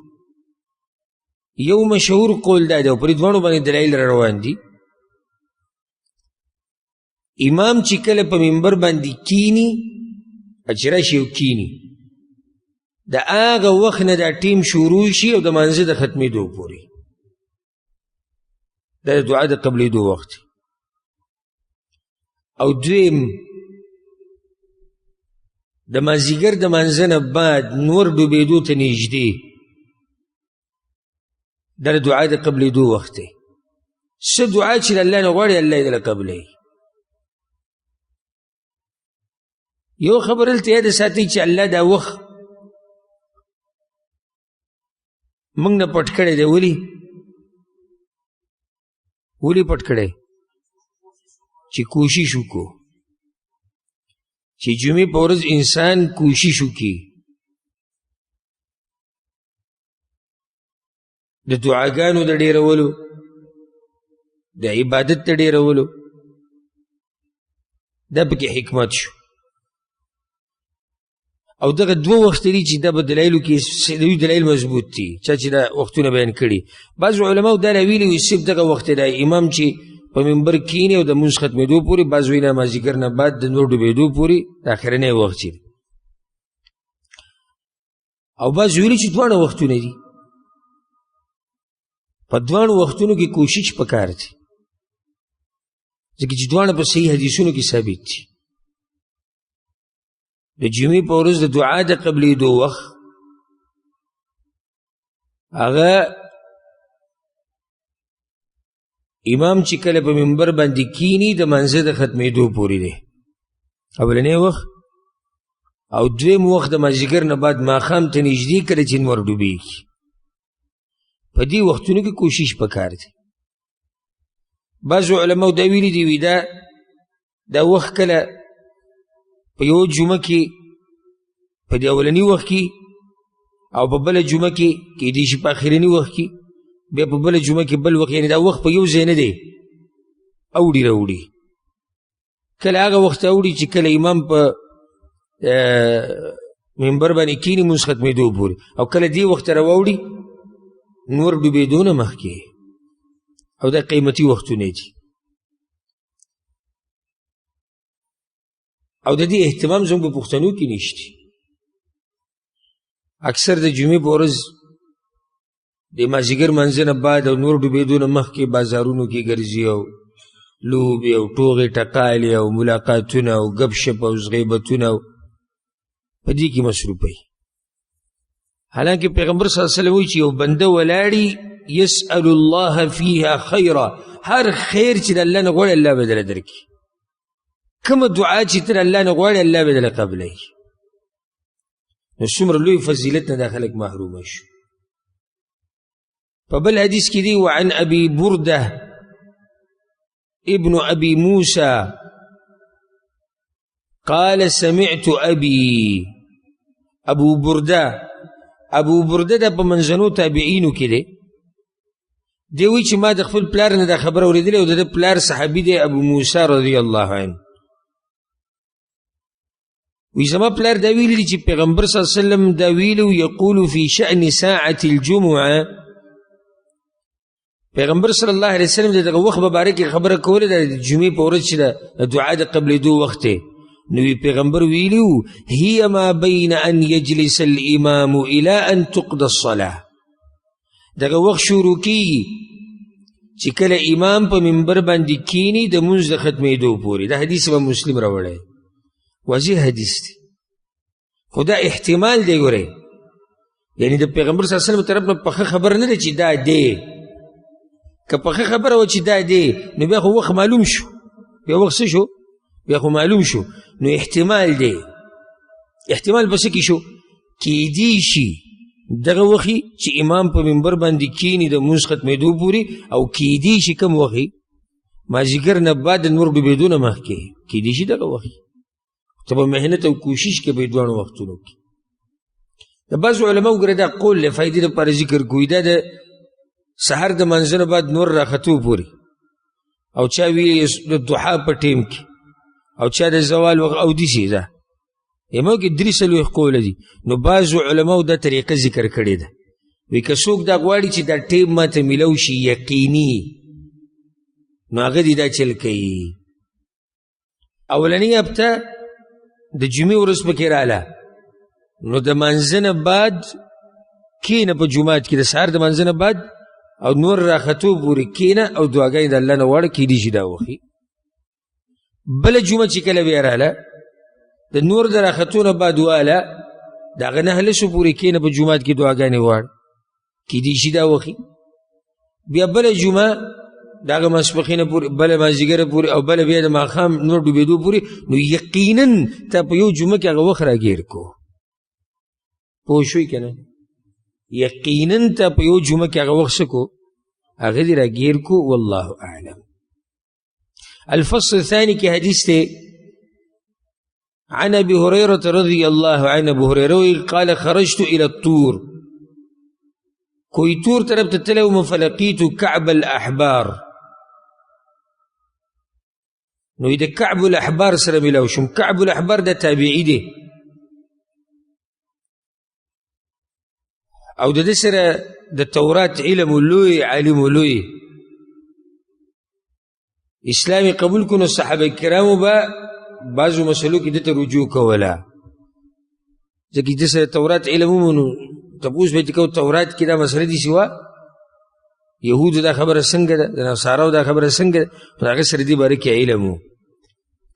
یو مشهور قول دا دی او پرې دوانو باندې دلایل را روان دي. امام چې کله په منبر باندې کینی چې راشي او کینی د هغه وخت نه دا ټیم شروع شي او د منځه د ختمېدو پورې دا د دعا د قبلېدو وخت. او دویم د مازدیګر د منځه نه بعد نور ډوبېدو ته نږدې دا د دعا د قبلېدو وخت دی. څه دعا چې الله نه غواړي الله یې دله قبلوي. یو خبر هلته یاد ساتئ چې الله دا وخت موږ نه پټ کړی دی. ولې پټ کړی؟ چې کوشش وکړو چې جمعې په ورځ انسان کوشش وکړي د دعاګانو د ډېرولو د عبادت د ډېرولو. دا پکې حکمت شو. او دغه 2 وخت دي چې دا په دلایلو کې دوی دلایل مضبوط دي چا چې دا وختونه بیان کړي. بعض علماو دا راویلي وي صرف دغه وخت دی امام چې په منبر کینی او د مونځ ختمېدو پورې، بعض وایي نه مازدیګر نه بعد د نور ډوبېدو پورې د اخرنی وخت چې او بعض ویلي چې دواړه وختونه دي. په دواړو وختونو کې کوشش پکار دی ځکه چې دواړه په صحیح حدیثونو کې ثابت دي. د جمعې په ورځ د دعا د قبلېدو وخت هغه امام چې کله په منبر باندې کینی د منځه د ختمېدو پورې دی اولنی وخت. او دویم وخت د مازدیګر نه بعد ماښام ته نږدې کله چې نور ډوبېږي. په دې وختونو کې کوشش پکار دی. بعضو علماو دا ویلي دي وي دا وخت کله په یو جمعه کې په دې اولني وخت کې او په بله جمعه کې کیدای شي په اخرني وخت کې بیا په بله جمعه کې بل وخت، یعنې دا وخت په یو ځای نه دی اوړي راوړي. کله هغه وخت اوړي چې کله امام په منبر باندې کینی مونځ ختمېدو پورې، او کله دې وخت راواوړي نور ډوبېدو نه مخکې. او دا قیمتي وختونه دي او د دې اهتمام زموږ په پښتنو کې نشته. اکثر د جمعې په ورځ د مازدیګر منځه نه بعد او نور ډوبېدو نه مخکې بازارونو کې ګرځي او لوبې او ټوغې ټقالې او ملاقاتونه او ګپ شپ او غیبتونه په دې کې مصروف وي. حالانکه پیغمبر صلی الله علیه وسلم وایي چې یو بنده ولاړي یسأل الله فیها خیرا، هر خیر چې د الله نه غواړي الله به دله درکړي. کومه دعا چې تر الله نه غواړي الله به دله قبلوي. نو څومره لوی فضیلت نه دا خلک محرومه شو. په بل حدیث کې دی وعن ابي برده ابن ابي موسى قال سمعت ابي. ابو برده د په منځنو تابعینو کې دی. دی وایي چې ما د خپل پلار نه دا خبره اورېدلې او د ده پلار صحابي دی ابو موسی رضی الله عنه. وی زما پلار دا ویلی دی چې پیغمبر صلی الله علیه وسلم دا ویلو یقول فی شأن ساعة الجمعه. پیغمبر صلی الله علیه وسلم دغه وخت مبارک خبره کوله د جمعې په ورځ چې د دعا د قبلېدو وخت دی. نو پیغمبر ویلو هي ما بین ان یجلس الامام الى ان تقضى الصلاه. دغه وخت شروع کیږي چې کله امام په منبر باندې کینی د مونځ د ختمېدو پورې. دا حدیث به مسلم راوړی، واضح حدیث دی. خو دا احتمال دی ګورئ، یعنی د پیغمبر صلی الله علیه وسلم طرف نه پخه خبر نه دی چې دا دی. که پخه خبره و چې دا دی نو بیا خو وخت معلوم شو، بیا وخت څه شو بیا خو معلوم شو نو احتمال دی احتمال بس کې شو کیدی شي دغه وخی چې امام په منبر باندې کینی د مونځ ختمېدو پورې او کیدی شي کم وخی مازدیګر نه بعد نور بېدو نه مخکې کیدی شي دغه وخی ته به محنت او کوشش کې به دواړو وختونو کې د بعضو علماو ګوره دا قول له فایدې لپاره ذکر کوي دا د سحر د منځه نه بعد نور راختو پورې او چا ویلي د ضحا په ټیم کې او چا د زوال او داسې ده امو کې 3 قوله دي نو بعضو علماو دا طریقه ذکر کړې ده وی که څوک دا غواړي چې دا ټیم ماته میلو شي یقیني نو هغه دې دا چل کوي اولنی هفته د جمعې ورځ پکې راله نو د منځه نه بعد کینه په جومات کې د سهار د منځه نه بعد او نور راختو پورې کینه او دعاګانې د الله نه وړه کیدی شي دا وخي بله جمعه چې کله بیا راله د نور د راختو نه بعد واله د هغه 9 پورې کینه په جومات کې دعاګانې واړه کیدی شي دا وخي بیا بله جمعه د هغه ماسپښینه پورې بله مازدیګره پورې او بله بیا د ماښام نور ډوبېدو پورې نو یقینا ته په یو جمعه کې هغه وخت راګیر کو پوه شوي که نه یقینا ته په یو جمعه کې هغه وخت څه کو هغه دې راګیر کو والله اعلم الفصل الثاني کې حدیث دی عن ابي هريره رضي الله عنه ابو هريره قال خرجت الى الطور کوئی طور طرف ته تللی وم فلقیت کعب الاحبار نو د کعب الاحبار سره ملاو شم کعب الاحبار دا تابعی دی او د دې سره د تورات علم لوی عالم لوی اسلامي قبول کونو صحابه کرامو به بعضو مسلو کې دته رجوع کوله ځکه د سره تورات علم ومنو تپوس به کو تورات کې دا مسله دي سوا يهود دا خبره څنګه ده د نصارو دا خبره څنګه ده هغه سره دي باره کې علم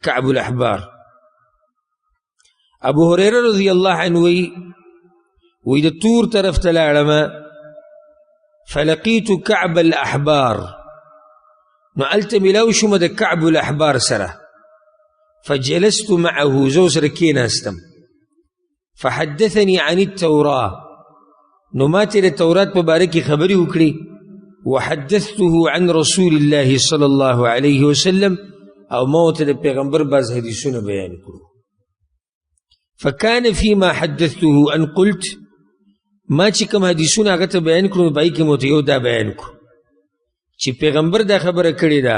کعب الاحبار ابو هريره رضی الله عنه وی د تور طرف ته لاړم فلقيت كعب الاحبار نو هلته ملاو شوم د کعب الاحبار سره فجلست معه زو سره کېناستم فحدثني عن التوراه نو ما ته د تورات په باره کې خبرې وکړې وحدثته عن رسول الله صلى الله عليه وسلم او ما ته د پیغمبر بعض حدیثونه بیان کړو فكان فيما حدثته ان قلت ما چې کوم حدیثونه هغه ته بیان کړو پای کې مو ته یو دا بیان کړو چې پیغمبر دا خبره کړې ده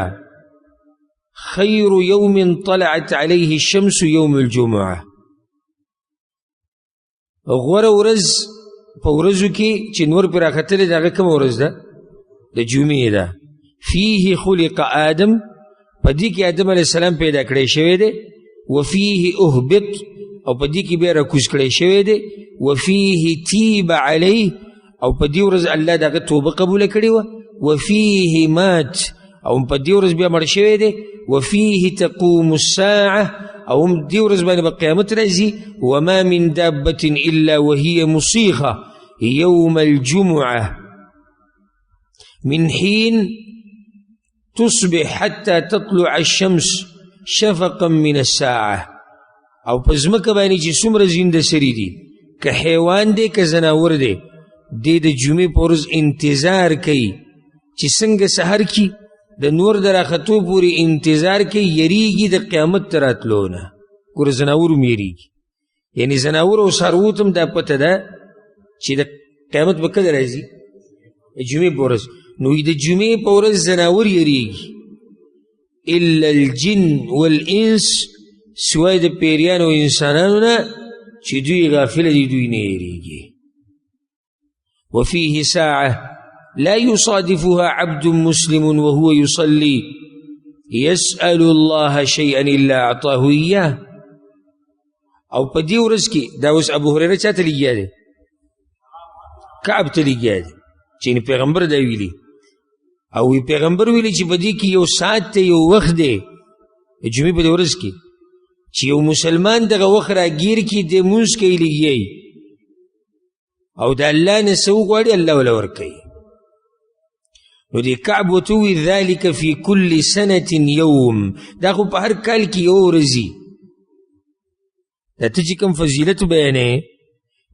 خير يوم طلعت عليه الشمس يوم الجمعه غوره ورځ په ورځو کې چې نور پر راختلې ده هغه کومه ورځ ده د جمعې ده فيه خلق آدم په دې کې آدم علیه السلام پیدا کړی شوی دی وفيه اهبط او په دې کې بیا راکوز کړی شوی دی وفيه تیب علیه او په دې ورځ الله د هغه توبه قبوله کړې وه وفيه مات او په دې ورځ بیا مړ شوی دی وفيه تقوم الساعه او دې ورځ باندې به قیامت راځي وما من دابة الا وهي مصيخه يوم الجمعه من حين تصبح حتى تطلع الشمس شفقا من الساعه او په ځمکه باندې چې څومره زنده سري دي که حیوان دی که زناور دی دی د جمعې په ورځ انتظار کوي چې څنګه سحر کی د نور د راختو پورې انتظار کوي یریږي د قیامت ته راتلو نه ګوره زناور هم یریږي یعنی زناور او څاروو ته هم دا پته ده چې د قیامت به کله راځي د جمعې په ورځ نو د جمعې په ورځ زناور یریږي الا الجن والانس سوای د پیریانو او انسانانو نه چې دوی غافله دي دوی نه یریږي وفيه ساعه لا يصادفها عبد مسلم وهو يصلي يسأل الله شيئا إلا أعطاه إياه او په دې ورځ کې دا اوس ابو هريره چاته لګیا دی کعب ته لګیا دی چې پیغمبر دا ویلي او پیغمبر ویلي چې په دې کې یو ساعت ته یو وخت دی جمعې په دې ورځ کې چې یو مسلمان دغه وخت راګیر کړي د مونځ کوي لګیایي او د الله نه څه وغواړي الله وله ورکوي نو دی کعب وتوی ذالک فی کل سنة یوم، دا خو په هر کال کې یو ورځي. دا ته چې کوم فضیلت بیانې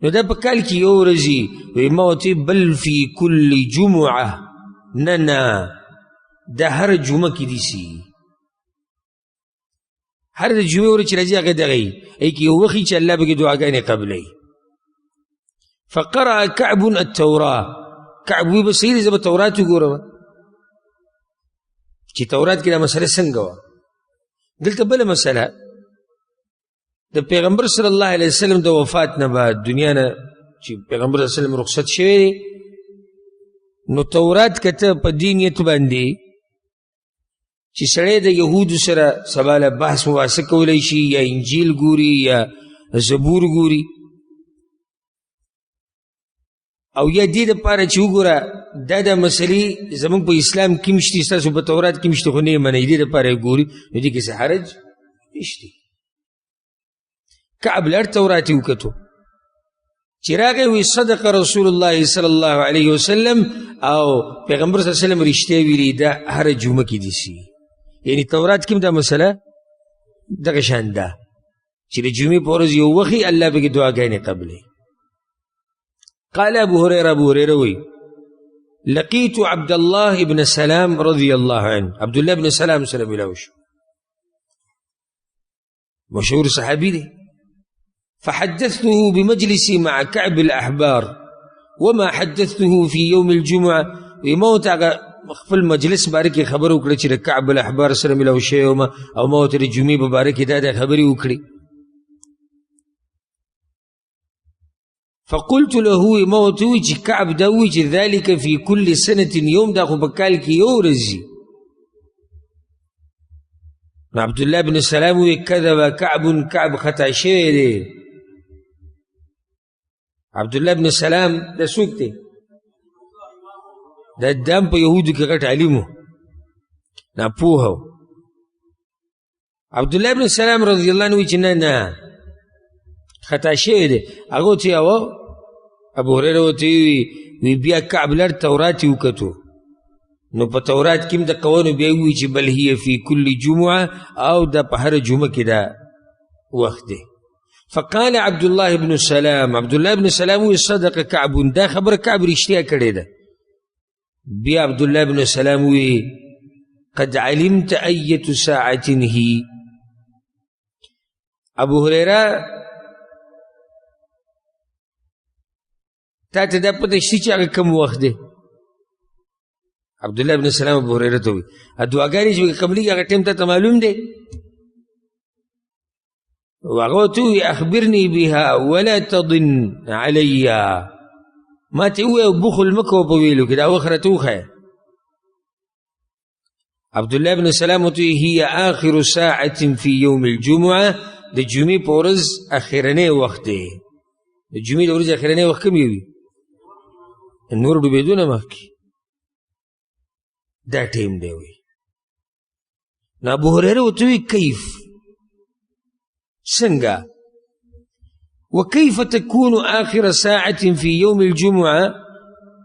نو دا په کال کې یو ورځي. وی ما ورته بل فی کل جمعه، نه نه دا هر جمعه کې دي سي، هر د جمعې ورځ چې راځي هغه دغه ای کې یو وخت چې الله به دعاګانې قبلوي. فقرأ كعب التوراة، کعب وی بصیر زه به تورات وګورم چې تورات کې دا مسله څنګه وه. دلته بله مسله د پیغمبر صلی الله علیه وسلم د وفات نه بعد دنیا نه چې پیغمبر صلی الله علیه وسلم رخصت شوی دی، نو تورات کته په دې نیت باندې چې سړی د یهودو سره سبا له بحث مباحثه کولی شي، یا انجیل ګوري یا زبور ګوري، او یا دې دپاره چې وګوره دا د مسلې زموږ په اسلام کې مشتي، ستاسو په تورات کې مشتي، خو نه یې منئ، دې دپاره یې ګوري، نو دې کې څه حرج نشته. کعب لړ تورات یې وکتو چې راغی وی صدق رسول الله صلی الله علیه وسلم، او پیغمبر صلی الله علیه وسلم رښتیا ویلي دا هره جمعه کې دي سي. یعنی تورات کې هم دا مسله دغه شان ده چې د جمعې په ورځ یو وخت الله پکې دعاګانې قبلوي. قال ابو هريره وی لقيت عبد الله بن سلام رضي الله عنه، عبد الله بن سلام سره ملاو شو، مشهور صحابي دی. فحدثته بمجلسي مع كعب الأحبار وما حدثته في يوم الجمعة، وموت خپل مجلس بارکی خبر وکړه چې کعب الاحبار سره ملاو شوی وم، او موت د جمعې په باره کې دا خبرې وکړي. فقلت له موت وی چې کعب دا وی چې ذلك في كل سنة يوم، دا خو په کال کې یو ورځ. نو عبدالله بن سلام وی کذب کعب خطا شوی دی. عبدالله بن سلام دا څوک دی؟ دا دام په یهودو کې غټ عالم و، ناپوه و. عبدالله بن سلام رضی الله عنه وی چې نه خطا شوی دی. هغه ورته ابو هريره ورته وی بیا کعب لړ تورات یې وکتو، نو په تورات کې هم د قوانو بیا وی چې بل هي فی کل جمعه، او دا په هر جمعه کې دا وخت دی. فقال عبد الله بن سلام، عبدالله بن سلام وی صدق کعب، دا خبر کعب رښتیا کړې ده. بیا عبدالله بن سلام وی قد علمت ایت ساعة هی. ابو هريره تا ته دا پته شي چې هغه کوم وخت دی؟ عبدالله بن سلام ابو هريره ته وی دعاګانې چې قبلېږي هغه ټیم ته معلوم دی؟ هغه ورته وی اخبرني بها ولا تضن علی، ما ته ووایه بخل مه کوه په ویلو کې، دا وخت راته وښیه. عبدالله بن سلام ورته وی هي آخر ساعة في يوم الجمعة، د جمعې په ورځ اخرنی وخت دی. د جمعې د ورځې اخرنی وخت کوم وي؟ نور ډوبېدو نه مخکې دا ټیم دی وی. نو ابو هريره ورته وی کیف، څنګه؟ وكيف تكون آخر ساعة في يوم الجمعة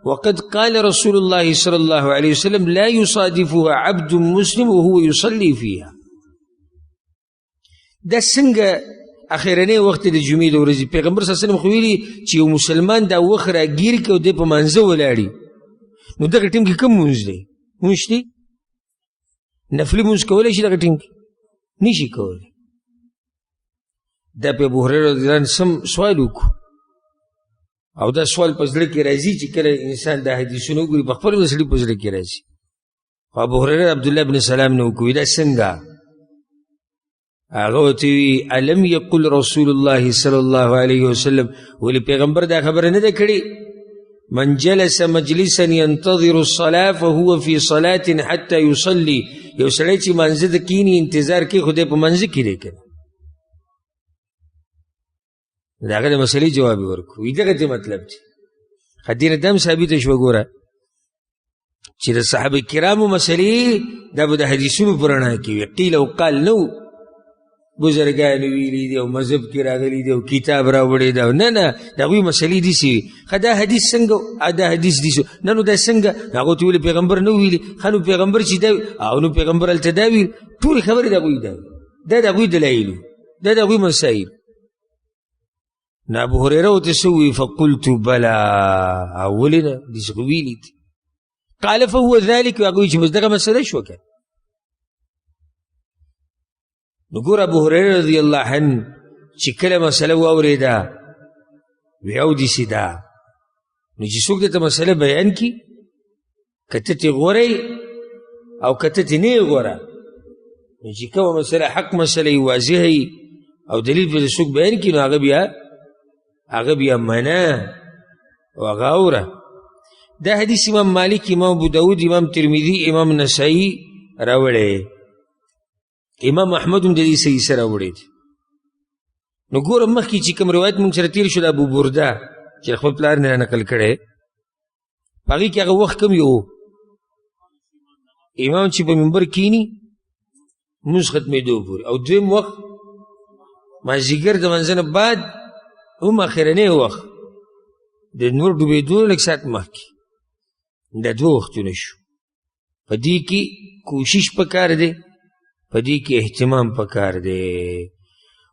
وقد قال رسول الله صلى الله عليه وسلم لا يصادفها عبد مسلم وهو يصلي فيها. دا څنګه اخرنی وخت د جمعې د ورځې؟ پیغمبر صلی الله علیه وسلم خو ویلي چې یو مسلمان دا وخت راګیر کړي او دی په مانځه ولاړي، نو دغه ټیم کې کوم مونځ دی؟ مونځ دی نفلي مونځ کولی شي؟ دغه ټیم کې نشي کولی. دا په ابو هريره رضی الله عنه سم سوال وکړو، او دا سوال په زړه کې راځي چې کله انسان دا حدیثونه وګوري په خپل سړي په زړه کې راځي. خو ابو هريره عبدالله بن سلام نه وکړو، دا څنګه؟ هغه ورته وی الم یقل رسول الله صلی الله علیه وسلم، ولې پیغمبر دا خبره نه ده کړې؟ من جلس مجلسا ينتظر الصلاة فهو في صلاة حتى يصلي، یو سړی چې منځه د کینی انتظار کوي خو دی په منځه کې دی کنه. د هغه د مسلې جواب یې ورکړو، وی دغه ته مطلب دی. حدیث دم ثابته شوه ګوره چې د صحابه کرامو مسلې دا به د حدیثونو په رڼا کې وي، قیل او قال نه و، بزرګانو ویلي دي او مذهب کې راغلي دي او کتاب راوړی دی. نه نه د هغوی مسلې داسې وي. ښه دا حدیث څنګه دا حدیث داسې نه نو دا څنګه هغو ته ولې پیغمبر نه ویلي. ښه نو پیغمبر چې دا او نو پیغمبر هلته دا ویل. ټولې خبرې د هغوی دا د هغوی دلایلو دا د هغوی مسایل. نو ابو هریره ورته څه ووایي فقلت بلا ولې نه داسې خو ویلي دي. قال فهو ذلك هغوی چې بس دغه مسله شوه که نو ګور ابو هریره رضی الله عنه چې کله مسله واورېده وی اودسې ده نو چې څوک درته مسله بیان کړي که ته ترې غوره او که ته ترې نه یې غوره نو چې کومه مسله حق مسله یي واضحه یي او دلیل پرې څوک بیان کړي نو هغه بیا منه او هغه اوره. دا حدیث امام مالک امام ابو داود امام ترمذي امام نسائی راوړی. امام احمد هم د دې صحیح سره راوړی دی. نو ګوره مخکې چې کوم روایت مونږ سره تېر شو د ابو برده چې خپل پلار نه نقل کړی په هغې کې هغه وخت کم یو امام چې په منبر کینی مونځ ختمېدو پورې او دویم وخت مازدیګر د منځه نه بعد هم اخرنی وخت د نور ډوبېدو لږ ساعت مخکې دا دوه وختونه شو. په دې کې کوشش پکار دی په دې کې اهتمام پکار دی.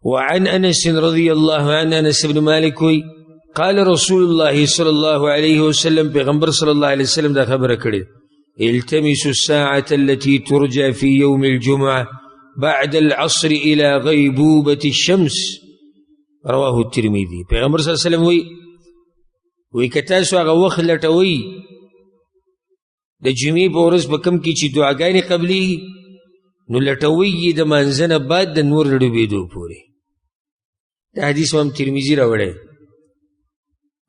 وعن انس رضی الله عنه انس بن مالک وی قال رسول الله صلی الله علیه وسلم پیغمبر صلی الله علیه وسلم دا خبره کړې التمسوا الساعة التي ترجى في يوم الجمعة بعد العصر إلى غيبوبة الشمس رواه الترمذي. پیغمبر صلی الله علیه وسلم وی که تاسو هغه وخت لټوئ د جمعې په ورځ په کوم کې چې دعاګانې قبلېږي نو لټوئ یې د مانځه نه بعد د نور د ډوبېدو پورې. دا حدیث هم ترمذي راوړی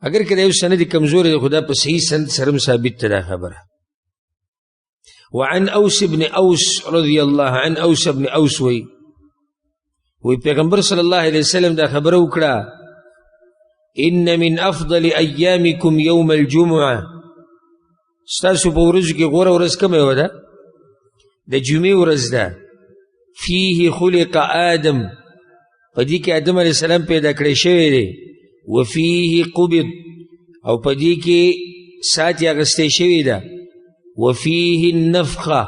اگر که دا یو سند کمزوری دی خو دا په صحیح سند سره هم ثابت ته دا خبره. وعن اوس بن اوس رضی الله عن اوس بن اوس وی پیغمبر صلی الله علیه وسلم دا خبره وکړه ان من افضل ایامکم یوم الجمعه ستاسو په ورځو کې غوره ورځ کومه یوه ده د جمعې ورځ ده فیه خلق آدم په دې کې آدم علیه السلام پیدا کړی شوی دی وفیه قبض او په دې کې سات یې اخیستی شوې ده وفیه النفخه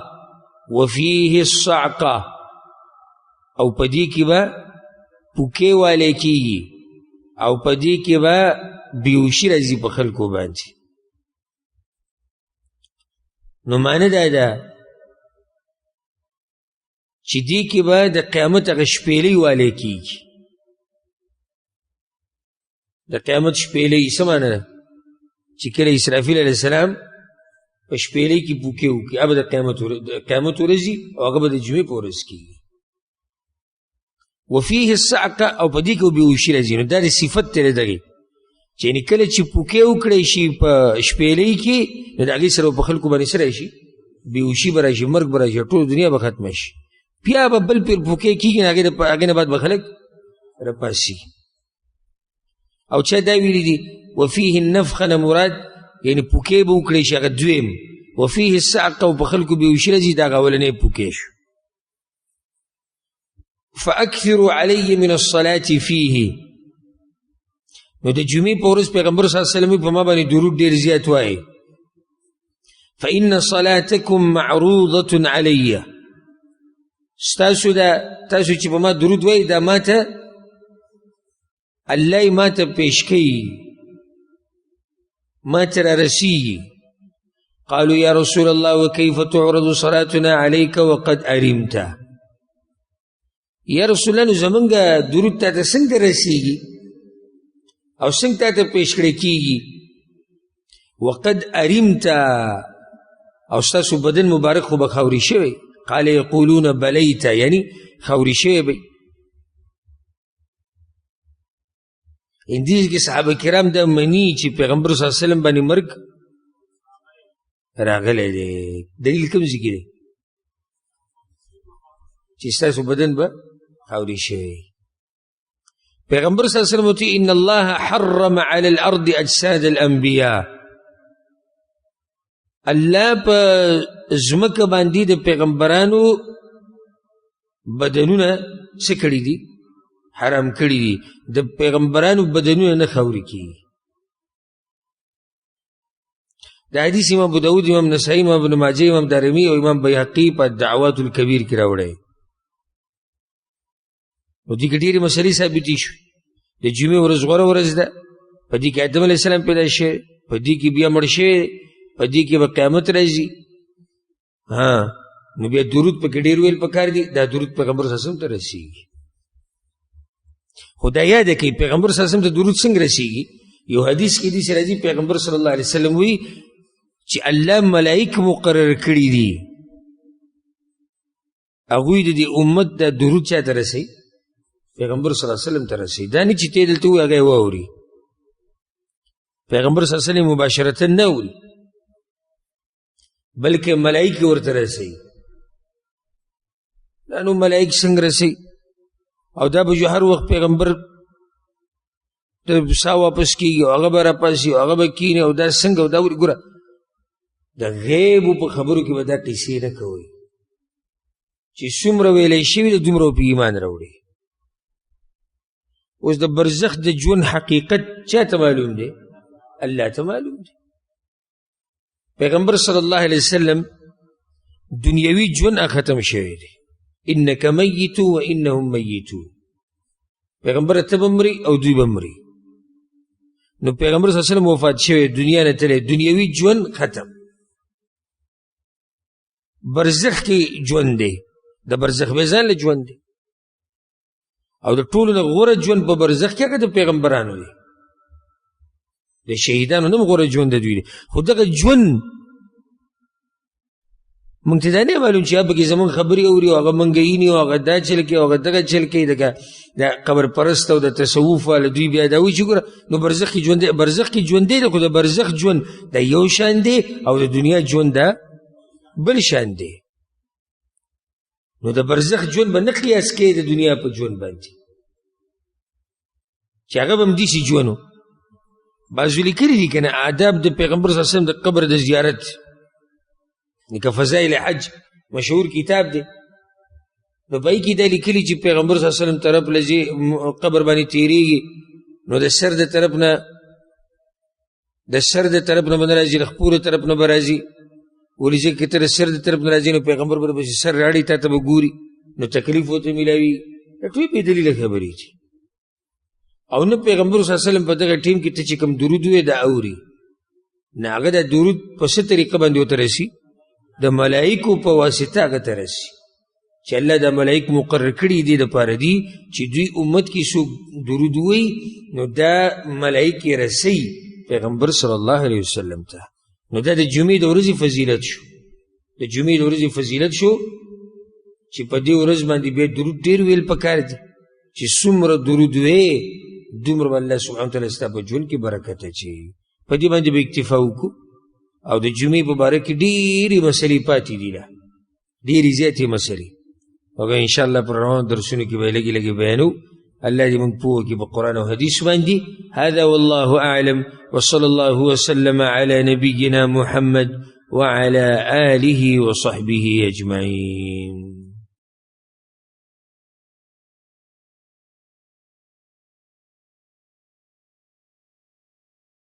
وفیه الصعقه او په دې کې به پوکې والی کېږي او په دې کې به بیهوشي راځي په خلکو باندې. نو معنی دا ده چې دې کې به د قیامت هغه شپېلۍ والی کېږي. د قیامت شپېلۍ څه معنی ده چې کله اسرافیل علیه السلام په شپېلۍ کې پوکې وکړي هغه به د قیامت ورځ وي او هغه به د جمعې په ورځ کېږي. وفیه الصعقه او په دې کې به بیهوشي راځي. نو دا د صفت دی د دغې چې یعنې کله چې پوکې وکړی شي په شپېلۍ کې نو د هغې سره په خلکو باندې څه راشي بیهوشي به راشي مرګ به راشي ټول دنیا به ختمه شي بیا به بل پیر پوکې کېږي هغې نه بعد به خلک راپاسي. او چا دا ویلي دي وفیه النفخه نه مراد یعنې پوکې به وکړی شي هغه دویم وفیه الصعقه او په خلکو بیهوشي راځي دا هغه اولنی پوکې شو. فاکثروا علی من الصلاة فیه نو د جمعې په ورځ پیغمبر صلی الله علیه وسلم په ما باندې درود ډېر زیات وایي فإن صلاتکم معروضة علی تاسو چې په ما درود وایي دا ماته الله یې ماته پیش کوي ماته رارسیږي. قالوا یا رسول الله وکیف تعرض صلاتنا علیک وقد ارمت یا رسول الله نو زمونږ درود تا ته څنګه رسیږي او څنګه تا ته پیش کړی کېږي وقد ارمت او ستاسو بدن مبارک خو به خاوري شوی. قال یقولون بلیت یعنی خاوري شوی به. اندیز کې صحابه کرام دا مني چې پیغمبر صلی الله علیه وسلم باندې مرګ راغلی دی. دلیل کوم ځای کې دی چې ستاسو بدن به خاوري شوی. پیغمبر صلی الله علیه وسلم وتی ان الله حرم علی الارض اجساد الانبیاء الله په ځمکه باندې د پیغمبرانو بدنونه څه کړي دي؟ حرام کړي دي. د پیغمبرانو بدنونه نه خوري کیږي. د حدیث امام ابو داود، امام نسائی، امام ابن ماجه، امام دارمی او امام بیهقي په دعوات الکبیر کې راوړی. نو دې کې ډېرې مسلې ثابتې شوې. د جمعې ورځ غوره ورځ ده، په دې کې آدم علیه السلام پیدا شوی، په دې کې بیا مړ شوی، په دې کې به قیامت راځي. نو بیا درود پکې ډېر ویل پکار دي. دا درود پیغمبر صلی الله علیه وسلم ته رسېږي. خو دا یاد کړئ پیغمبر صلی الله علیه وسلم ته درود څنګه رسېږي؟ یو حدیث کې داسې راځي پیغمبر صلی الله علیه وسلم وایي چې الله ملائک مقرر کړي دي، هغوی د دې امت دا درود چا ته رسوي؟ پیغمبر صلی الله علیه وسلم ته رسوي. دا نه چې ته دلته وایي هغه یې واوري. پیغمبر صلی الله علیه وسلم مباشرتا نه اوري، بلکې ملائک ورته رسوي. دا نو ملائک څنګه رسوي؟ او دا به جو هر وخت پیغمبر ته سا واپس کېږي او هغه به راپاسي او هغه به کښېني او دا څنګه او دا ګوره د غیبو په خبرو کې به دا قیسې نه کوئ چې څومره ویلی شوي د دومره په ایمان راوړي. اوس د برزخ د ژوند حقیقت چا ته معلوم دی؟ الله ته معلوم دی. پیغمبر صلی الله علیه وسلم دنیوي ژوند ختم شوی دی. انک میت و انهم میتون. پیغمبر ته به مري او دوی به مري. نو پیغمبر صلی الله علیه وسلم وفات شوی، دنیا نه تللی، دنیوي ژوند ختم. برزخ کې ژوند دی، د برزخ میزان له ژوند دی. او د ټولو نه غوره ژوند په برزخ کې هغه د پیغمبرانو دی، د شهیدانو نه غوره ژوند د دوی دی. خو دغه ژوند مونږ ته دا نه معلوم چې هغه پکې زمونږ خبرې اوري او هغه منګیني او هغه دا چل کوي او هغه دغه چل کوي. د قبر پرست او د تصوف والا دوی بیا دا وایي چې ګوره نو برزخ کې ژوند دی. برزخ کې ژوند دی، خو د برزخ ژوند د یو شان دی او د دنیا ژوند دا بل شان دی. نو د برزخ ژوند به نه قیاس کوي د دنیا په ژوند باندې چې هغه به همداسې ژوند و. بعضو لیکلي دي که نه آداب د پیغمبر صلی الله علیه وسلم د قبر د زیارت، لکه فضائل حج مشهور کتاب دی. نو په هغې کې دا لیکلي چې پیغمبر صلی الله علیه وسلم طرف له قبر باندې تېرېږي، نو د سر د طرف نه به نه راځي، د خپورو طرف نه به راځي. ولې ځکه که ته د سر د طرف نه راځي نو پیغمبر به پسې سر راړي، تا ته به ګوري، نو تکلیف ورته میلاوي. دا ټول بې دلیله خبرې دي. او نه پیغمبر صلی الله علیه وسلم په دغه ټیم کې ته چې کوم درود وایې دا اوري، نه هغه دا درود په څه طریقه باندې ورته رسي؟ د ملائکو په واسطه هغه ته رسي چې الله دا ملائک مقرر کړي دي دپاره دي چې دوی امت کې څوک درود وایي نو دا ملائک یې رسي پیغمبر صلی الله علیه وسلم ته. نو دا د جمعې د ورځې فضیلت شو. د جمعې د ورځې فضیلت شو چې په دې ورځ باندې بیا درود ډېر ویل پکار دي چې څومره درود ویې دومره به الله سبحانه وتعالی ستا په ژوند کې برکت اچوي. په دې باندې به اکتفا وکړو. او د جمعې په باره کې ډېرې مسلې پاتې دي، ډېرې زیاتې مسلې. هغه انشاءالله پر روانو درسونو کې به یې لږې لږې بیانو. الله دې موږ پوه کړي په قرآن او حدیث باندې. هذا والله اعلم وصلى الله وسلم على نبينا محمد وعلى آله وصحبه أجمعين.